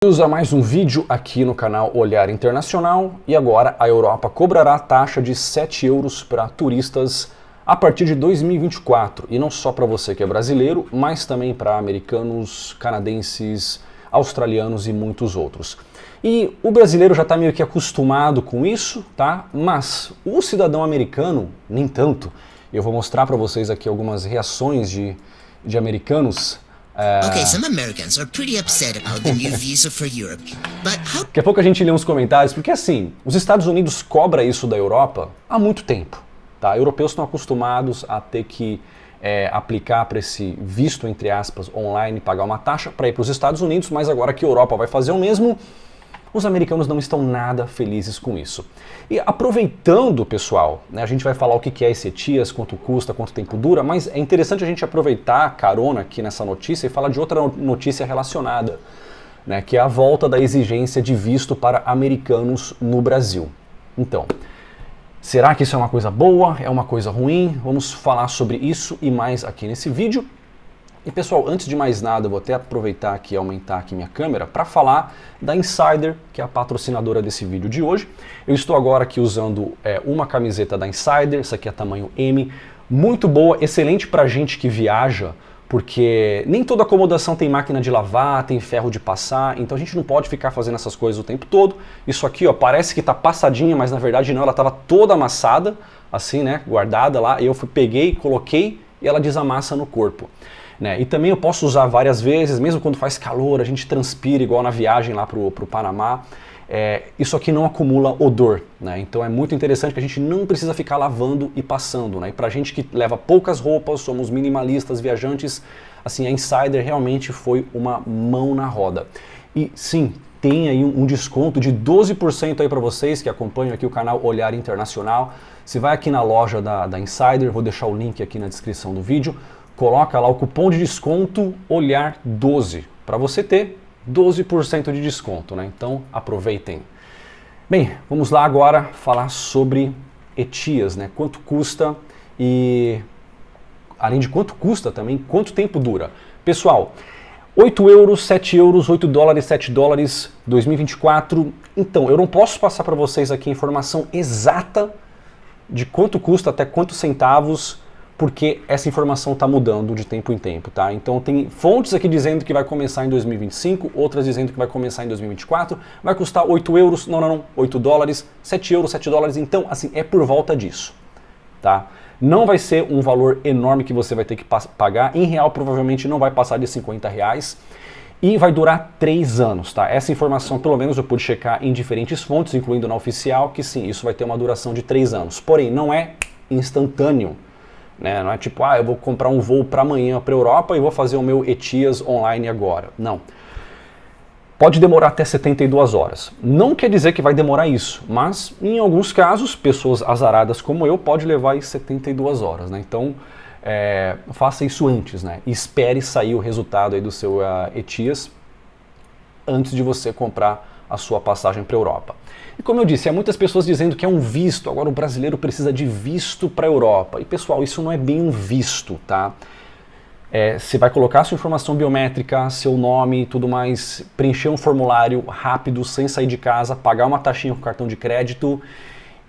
Bem-vindos a mais um vídeo aqui no canal Olhar Internacional. E agora a Europa cobrará a taxa de 7 euros para turistas a partir de 2024. E não só para você que é brasileiro, mas também para americanos, canadenses, australianos e muitos outros. E o brasileiro já está meio que acostumado com isso, tá? Mas o cidadão americano, nem tanto. Eu vou mostrar para vocês aqui algumas reações de americanos. Okay, some Americans are pretty upset about the new visa for Europe, but how... Daqui a pouco a gente lê uns comentários, porque assim, os Estados Unidos cobra isso da Europa há muito tempo, tá? Europeus estão acostumados a ter que aplicar para esse visto, entre aspas, online, pagar uma taxa para ir para os Estados Unidos, mas agora que a Europa vai fazer o mesmo, os americanos não estão nada felizes com isso. E aproveitando, pessoal, né, a gente vai falar o que é esse ETIAS, quanto custa, quanto tempo dura, mas é interessante a gente aproveitar a carona aqui nessa notícia e falar de outra notícia relacionada, né, que é a volta da exigência de visto para americanos no Brasil. Então, será que isso é uma coisa boa? É uma coisa ruim? Vamos falar sobre isso e mais aqui nesse vídeo. E pessoal, antes de mais nada, eu vou até aproveitar aqui e aumentar aqui minha câmera para falar da Insider, que é a patrocinadora desse vídeo de hoje. Eu estou agora aqui usando uma camiseta da Insider, essa aqui é tamanho M, muito boa, excelente para gente que viaja, porque nem toda acomodação tem máquina de lavar, tem ferro de passar, então a gente não pode ficar fazendo essas coisas o tempo todo. Isso aqui, ó, parece que tá passadinha, mas na verdade não, ela estava toda amassada, assim, né, guardada lá, e eu peguei, coloquei e ela desamassa no corpo. Né? E também eu posso usar várias vezes, mesmo quando faz calor, a gente transpira igual na viagem lá pro Panamá. Isso aqui não acumula odor, né? Então é muito interessante que a gente não precisa ficar lavando e passando, né? E pra gente que leva poucas roupas, somos minimalistas, viajantes, assim, a Insider realmente foi uma mão na roda. E sim, tem aí um desconto de 12% aí para vocês que acompanham aqui o canal Olhar Internacional. Você vai aqui na loja da Insider, vou deixar o link aqui na descrição do vídeo. Coloca lá o cupom de desconto OLHAR12 para você ter 12% de desconto, né? Então aproveitem. Bem, vamos lá agora falar sobre ETIAS, né? Quanto custa e além de quanto custa também, quanto tempo dura. Pessoal, 8 euros, 7 euros, 8 dólares, 7 dólares, 2024. Então, eu não posso passar para vocês aqui a informação exata de quanto custa até quantos centavos, porque essa informação está mudando de tempo em tempo, tá? Então tem fontes aqui dizendo que vai começar em 2025, outras dizendo que vai começar em 2024, vai custar 8 euros, não, 8 dólares, 7 euros, 7 dólares, então assim, é por volta disso, tá? Não vai ser um valor enorme que você vai ter que pagar, em real provavelmente não vai passar de 50 reais, e vai durar 3 anos, tá? Essa informação, pelo menos eu pude checar em diferentes fontes, incluindo na oficial, que sim, isso vai ter uma duração de 3 anos, porém não é instantâneo. Né? Não é tipo, eu vou comprar um voo para amanhã para a Europa e vou fazer o meu ETIAS online agora. Não. Pode demorar até 72 horas. Não quer dizer que vai demorar isso, mas em alguns casos, pessoas azaradas como eu, pode levar aí 72 horas. Né? Então, faça isso antes, né? E espere sair o resultado aí do seu ETIAS antes de você comprar a sua passagem para a Europa. E como eu disse, há muitas pessoas dizendo que é um visto, agora o brasileiro precisa de visto para a Europa. E pessoal, isso não é bem um visto, tá? Você vai colocar sua informação biométrica, seu nome e tudo mais, preencher um formulário rápido, sem sair de casa, pagar uma taxinha com cartão de crédito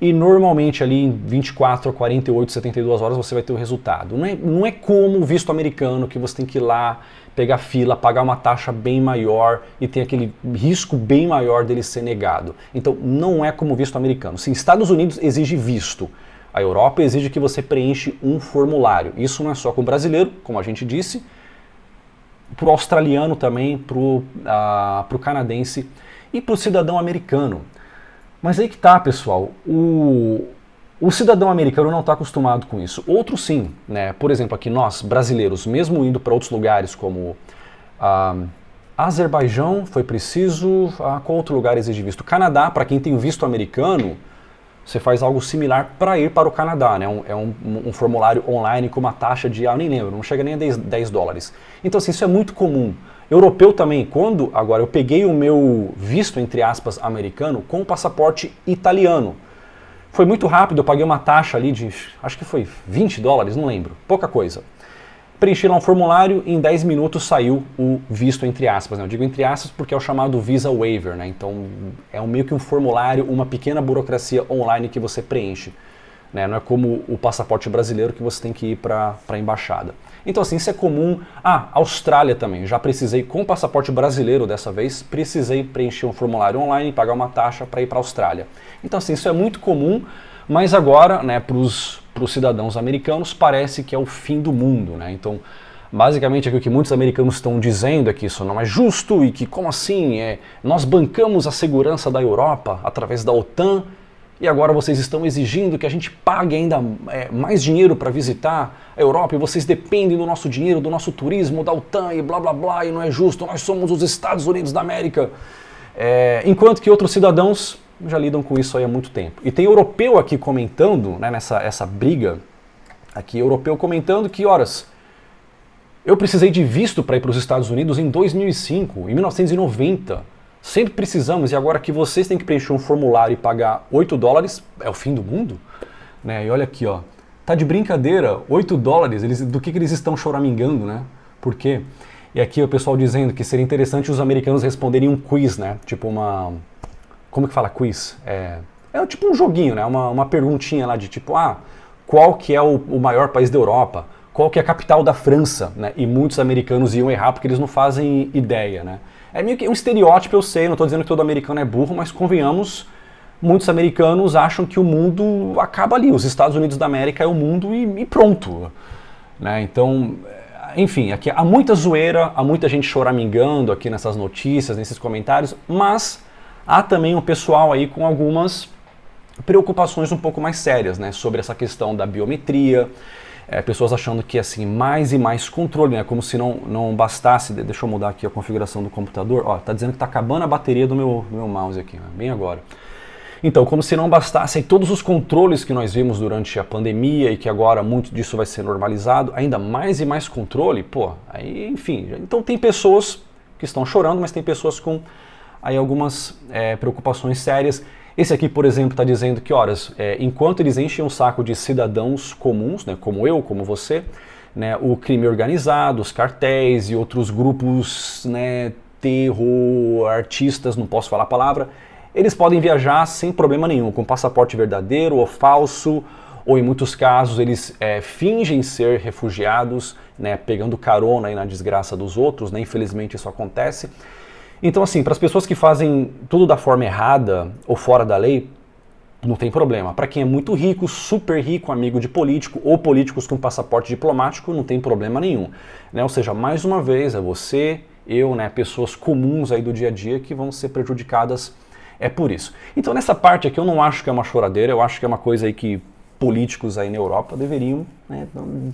e normalmente ali em 24 a 48, 72 horas você vai ter o resultado. Não é como o visto americano que você tem que ir lá, pegar fila, pagar uma taxa bem maior e tem aquele risco bem maior dele ser negado. Então não é como o visto americano. Se Estados Unidos exige visto, a Europa exige que você preenche um formulário. Isso não é só com o brasileiro, como a gente disse, para o australiano também, para o canadense e para o cidadão americano. Mas aí que tá, pessoal, o cidadão americano não está acostumado com isso. Outros sim, né? Por exemplo, aqui nós, brasileiros, mesmo indo para outros lugares como Azerbaijão, foi preciso, qual outro lugar exige visto? Canadá, para quem tem o visto americano, você faz algo similar para ir para o Canadá, né? É um formulário online com uma taxa de, eu nem lembro, não chega nem a 10 dólares. Então assim, isso é muito comum. Europeu também, agora eu peguei o meu visto, entre aspas, americano, com o passaporte italiano. Foi muito rápido, eu paguei uma taxa ali de, acho que foi 20 dólares, não lembro, pouca coisa. preenchi lá um formulário e em 10 minutos saiu o visto entre aspas, né? Eu digo entre aspas porque é o chamado Visa Waiver, né? Então é meio que um formulário, uma pequena burocracia online que você preenche, né? Não é como o passaporte brasileiro que você tem que ir para a embaixada. Então assim, isso é comum. Austrália também, já precisei, com o passaporte brasileiro dessa vez, precisei preencher um formulário online e pagar uma taxa para ir para a Austrália. Então assim, isso é muito comum, mas agora, né, para os cidadãos americanos parece que é o fim do mundo, né? Então, basicamente aqui o que muitos americanos estão dizendo é que isso não é justo e que como assim, nós bancamos a segurança da Europa através da OTAN e agora vocês estão exigindo que a gente pague ainda mais dinheiro para visitar a Europa e vocês dependem do nosso dinheiro, do nosso turismo, da OTAN e blá blá blá, e não é justo, nós somos os Estados Unidos da América. Enquanto que outros cidadãos já lidam com isso aí há muito tempo. E tem europeu aqui comentando, né, essa briga, aqui europeu comentando que, horas, eu precisei de visto para ir para os Estados Unidos em 2005, em 1990, sempre precisamos, e agora que vocês têm que preencher um formulário e pagar $8, é o fim do mundo? Né? E olha aqui, ó, tá de brincadeira, $8, do que eles estão choramingando, né? Por quê? E aqui o pessoal dizendo que seria interessante os americanos responderem um quiz, né? Tipo uma... Como que fala quiz? É tipo um joguinho, né? Uma perguntinha lá de tipo, qual que é o maior país da Europa? Qual que é a capital da França? Né? E muitos americanos iam errar porque eles não fazem ideia, né? É meio que um estereótipo, eu sei, não estou dizendo que todo americano é burro, mas convenhamos, muitos americanos acham que o mundo acaba ali, os Estados Unidos da América é o mundo e pronto. Né? Então, enfim, aqui há muita zoeira, há muita gente choramingando aqui nessas notícias, nesses comentários, mas há também um pessoal aí com algumas preocupações um pouco mais sérias, né, sobre essa questão da biometria, pessoas achando que assim, mais e mais controle, né, como se não bastasse, deixa eu mudar aqui a configuração do computador, ó, tá dizendo que tá acabando a bateria do meu mouse aqui, né, bem agora. Então, como se não bastasse aí todos os controles que nós vimos durante a pandemia e que agora muito disso vai ser normalizado, ainda mais e mais controle, pô, aí enfim, então tem pessoas que estão chorando, mas tem pessoas com aí algumas preocupações sérias. Esse aqui, por exemplo, está dizendo que, enquanto eles enchem um saco de cidadãos comuns, né, como eu, como você, né, o crime organizado, os cartéis e outros grupos, né, terror, artistas, não posso falar a palavra, eles podem viajar sem problema nenhum, com passaporte verdadeiro ou falso, ou em muitos casos eles fingem ser refugiados, né, pegando carona aí na desgraça dos outros, né, infelizmente isso acontece. Então, assim, para as pessoas que fazem tudo da forma errada ou fora da lei, não tem problema. Para quem é muito rico, super rico, amigo de político ou políticos com passaporte diplomático, não tem problema nenhum. Né? Ou seja, mais uma vez, é você, eu, né, pessoas comuns aí do dia a dia que vão ser prejudicadas por isso. Então, nessa parte aqui, eu não acho que é uma choradeira, eu acho que é uma coisa aí que políticos aí na Europa deveriam, né,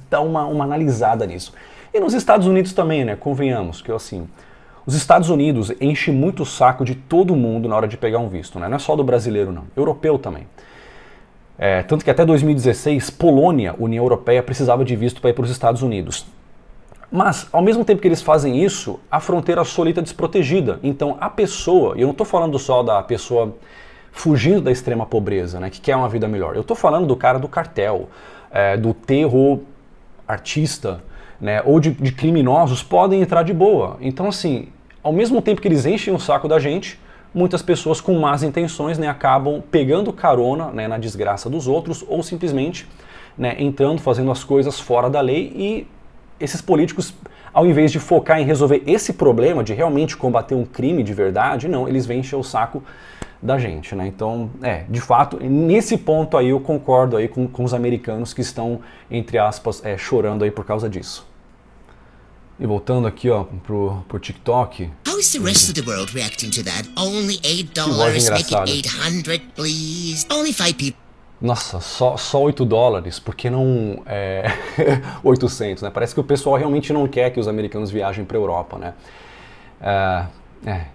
dar uma analisada nisso. E nos Estados Unidos também, né, convenhamos, que assim... Os Estados Unidos enchem muito o saco de todo mundo na hora de pegar um visto, né? Não é só do brasileiro não, europeu também. Tanto que até 2016, Polônia, União Europeia, precisava de visto para ir para os Estados Unidos. Mas, ao mesmo tempo que eles fazem isso, a fronteira solita desprotegida. Então, a pessoa, e eu não estou falando só da pessoa fugindo da extrema pobreza, né, que quer uma vida melhor. Eu estou falando do cara do cartel, do terror artista, né, ou de criminosos, podem entrar de boa. Então, assim, ao mesmo tempo que eles enchem o saco da gente, muitas pessoas com más intenções, né, acabam pegando carona, né, na desgraça dos outros, ou simplesmente, né, entrando, fazendo as coisas fora da lei. E esses políticos, ao invés de focar em resolver esse problema, de realmente combater um crime de verdade, não, eles vêm encher o saco da gente, né? Então, de fato, nesse ponto aí eu concordo aí com os americanos que estão, entre aspas, chorando aí por causa disso. E voltando aqui, ó, pro TikTok. How is the rest of the world reacting to that? Only $8, make it 800, please. Only 5 people. Nossa, só $8, por que não 800, né? Parece que o pessoal realmente não quer que os americanos viajem para a Europa, né?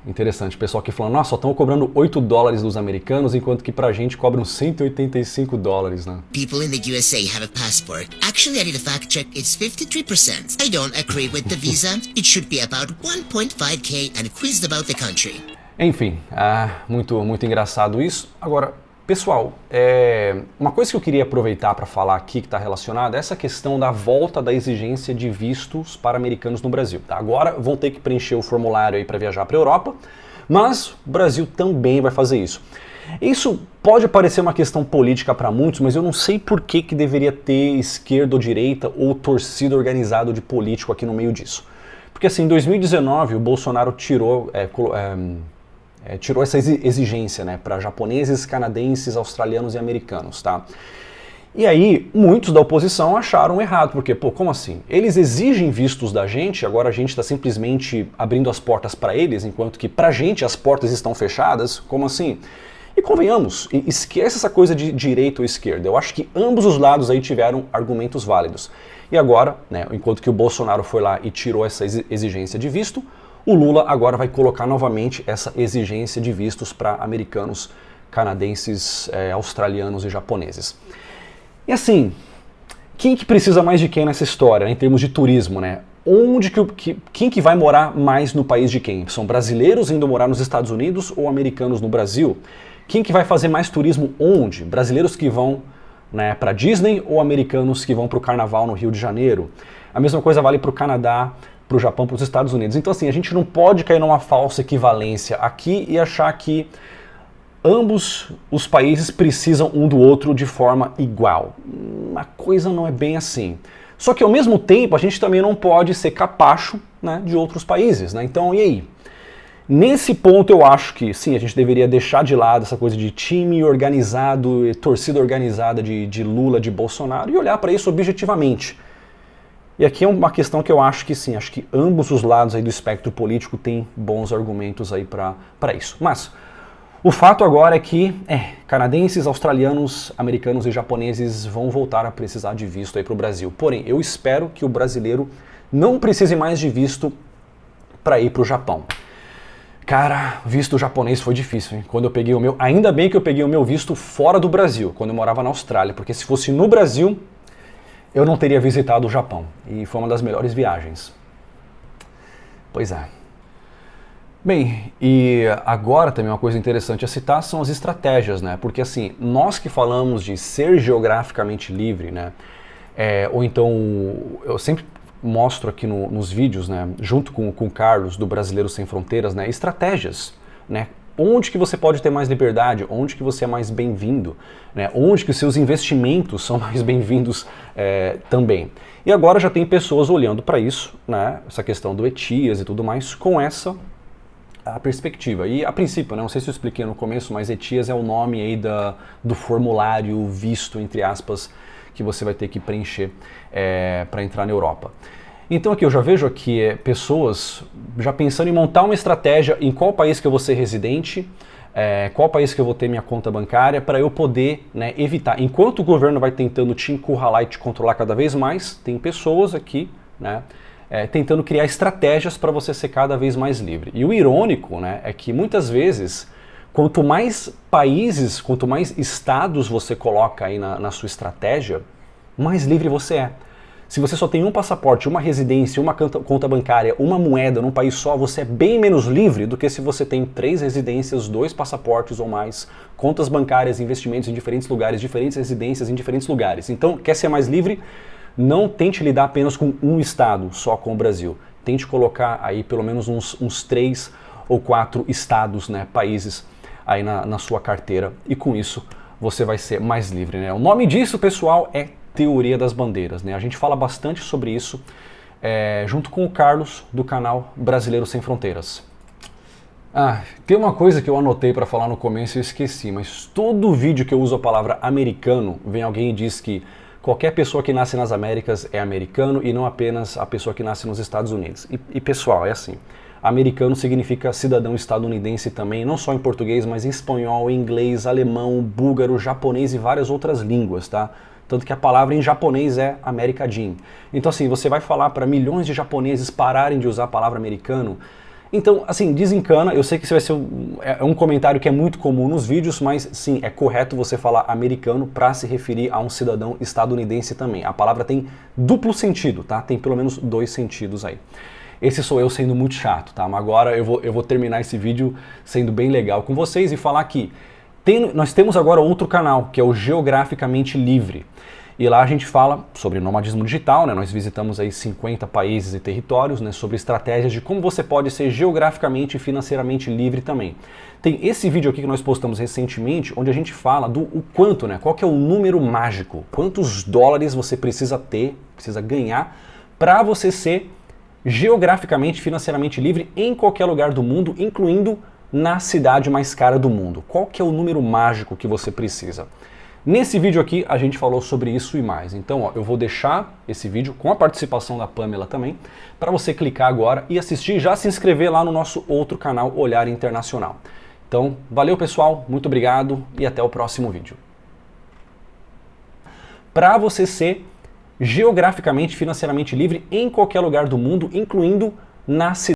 Interessante, o pessoal aqui falando, nossa, só estão cobrando $8 dos americanos, enquanto que pra gente cobram $185, né? People in the USA have a passport. Actually, I did a fact check, it's 53%. I don't agree with the visa. It should be about 1.5K and quizzed about the country. Enfim, muito engraçado isso. Agora, Pessoal, uma coisa que eu queria aproveitar para falar aqui que está relacionada é essa questão da volta da exigência de vistos para americanos no Brasil. Tá? Agora vão ter que preencher o formulário aí para viajar para a Europa, mas o Brasil também vai fazer isso. Isso pode parecer uma questão política para muitos, mas eu não sei por que deveria ter esquerda ou direita ou torcida organizada de político aqui no meio disso. Porque assim, em 2019 o Bolsonaro tirou essa exigência, né, para japoneses, canadenses, australianos e americanos, tá? E aí, muitos da oposição acharam errado, porque, pô, como assim? Eles exigem vistos da gente, agora a gente está simplesmente abrindo as portas para eles, enquanto que pra gente as portas estão fechadas, como assim? E convenhamos, esquece essa coisa de direita ou esquerda, eu acho que ambos os lados aí tiveram argumentos válidos. E agora, né, enquanto que o Bolsonaro foi lá e tirou essa exigência de visto, o Lula agora vai colocar novamente essa exigência de vistos para americanos, canadenses, australianos e japoneses. E assim, quem que precisa mais de quem nessa história, né, em termos de turismo, né? Quem que vai morar mais no país de quem? São brasileiros indo morar nos Estados Unidos ou americanos no Brasil? Quem que vai fazer mais turismo onde? Brasileiros que vão, né, para Disney ou americanos que vão para o Carnaval no Rio de Janeiro? A mesma coisa vale para o Canadá, para o Japão, para os Estados Unidos. Então assim, a gente não pode cair numa falsa equivalência aqui e achar que ambos os países precisam um do outro de forma igual. A coisa não é bem assim. Só que ao mesmo tempo a gente também não pode ser capacho, né, de outros países, né? Então e aí? Nesse ponto eu acho que sim, a gente deveria deixar de lado essa coisa de time organizado, torcida organizada de Lula, de Bolsonaro e olhar para isso objetivamente. E aqui é uma questão que eu acho que sim, acho que ambos os lados aí do espectro político têm bons argumentos aí para isso. Mas o fato agora é que canadenses, australianos, americanos e japoneses vão voltar a precisar de visto aí para o Brasil. Porém, eu espero que o brasileiro não precise mais de visto para ir para o Japão. Cara, visto japonês foi difícil, hein? Quando eu peguei o meu, ainda bem que eu peguei o meu visto fora do Brasil, quando eu morava na Austrália, porque se fosse no Brasil, eu não teria visitado o Japão. E foi uma das melhores viagens. Pois é. Bem, e agora também uma coisa interessante a citar são as estratégias, né? Porque assim, nós que falamos de ser geograficamente livre, né? Ou então, eu sempre mostro aqui nos vídeos, né? Junto com o Carlos, do Brasileiro Sem Fronteiras, né? Estratégias, né? Onde que você pode ter mais liberdade, onde que você é mais bem-vindo, né? Onde que os seus investimentos são mais bem-vindos também. E agora já tem pessoas olhando para isso, né? Essa questão do ETIAS e tudo mais, com essa a perspectiva. E a princípio, né, não sei se eu expliquei no começo, mas ETIAS é o nome aí do formulário visto, entre aspas, que você vai ter que preencher para entrar na Europa. Então aqui eu já vejo aqui pessoas já pensando em montar uma estratégia em qual país que eu vou ser residente, qual país que eu vou ter minha conta bancária, para eu poder, né, evitar. Enquanto o governo vai tentando te encurralar e te controlar cada vez mais, tem pessoas aqui, né, tentando criar estratégias para você ser cada vez mais livre. E o irônico, né, é que muitas vezes, quanto mais países, quanto mais estados você coloca aí na sua estratégia, mais livre você é. Se você só tem um passaporte, uma residência, uma conta bancária, uma moeda num país só, você é bem menos livre do que se você tem 3 residências, 2 passaportes ou mais, contas bancárias, investimentos em diferentes lugares, diferentes residências em diferentes lugares. Então, quer ser mais livre? Não tente lidar apenas com um estado, só com o Brasil. Tente colocar aí pelo menos uns 3 ou 4 estados, né, países aí na sua carteira, e com isso você vai ser mais livre, né? O nome disso, pessoal, é teoria das bandeiras, né? A gente fala bastante sobre isso junto com o Carlos do canal Brasileiro Sem Fronteiras. Tem uma coisa que eu anotei para falar no começo e eu esqueci, mas todo vídeo que eu uso a palavra americano, vem alguém e diz que qualquer pessoa que nasce nas Américas é americano e não apenas a pessoa que nasce nos Estados Unidos. E pessoal, é assim, americano significa cidadão estadunidense também, não só em português, mas em espanhol, inglês, alemão, búlgaro, japonês e várias outras línguas, tá? Tanto que a palavra em japonês é Americadinho. Então assim, você vai falar para milhões de japoneses pararem de usar a palavra americano. Então, assim, desencana. Eu sei que isso vai ser um comentário que é muito comum nos vídeos, mas sim, é correto você falar americano para se referir a um cidadão estadunidense também. A palavra tem duplo sentido, tá? Tem pelo menos 2 sentidos aí. Esse sou eu sendo muito chato, tá? Mas agora eu vou terminar esse vídeo sendo bem legal com vocês e falar que Nós temos agora outro canal, que é o Geograficamente Livre. E lá a gente fala sobre nomadismo digital, né? Nós visitamos aí 50 países e territórios, né? Sobre estratégias de como você pode ser geograficamente e financeiramente livre também. Tem esse vídeo aqui que nós postamos recentemente, onde a gente fala do o quanto, né? Qual que é o número mágico, quantos dólares você precisa ter, precisa ganhar, para você ser geograficamente, financeiramente livre em qualquer lugar do mundo, incluindo na cidade mais cara do mundo. Qual que é o número mágico que você precisa? Nesse vídeo aqui a gente falou sobre isso e mais. Então, ó, eu vou deixar esse vídeo com a participação da Pamela também, para você clicar agora e assistir e já se inscrever lá no nosso outro canal Olhar Internacional. Então, valeu pessoal, muito obrigado e até o próximo vídeo. Para você ser geograficamente, financeiramente livre em qualquer lugar do mundo, incluindo na cidade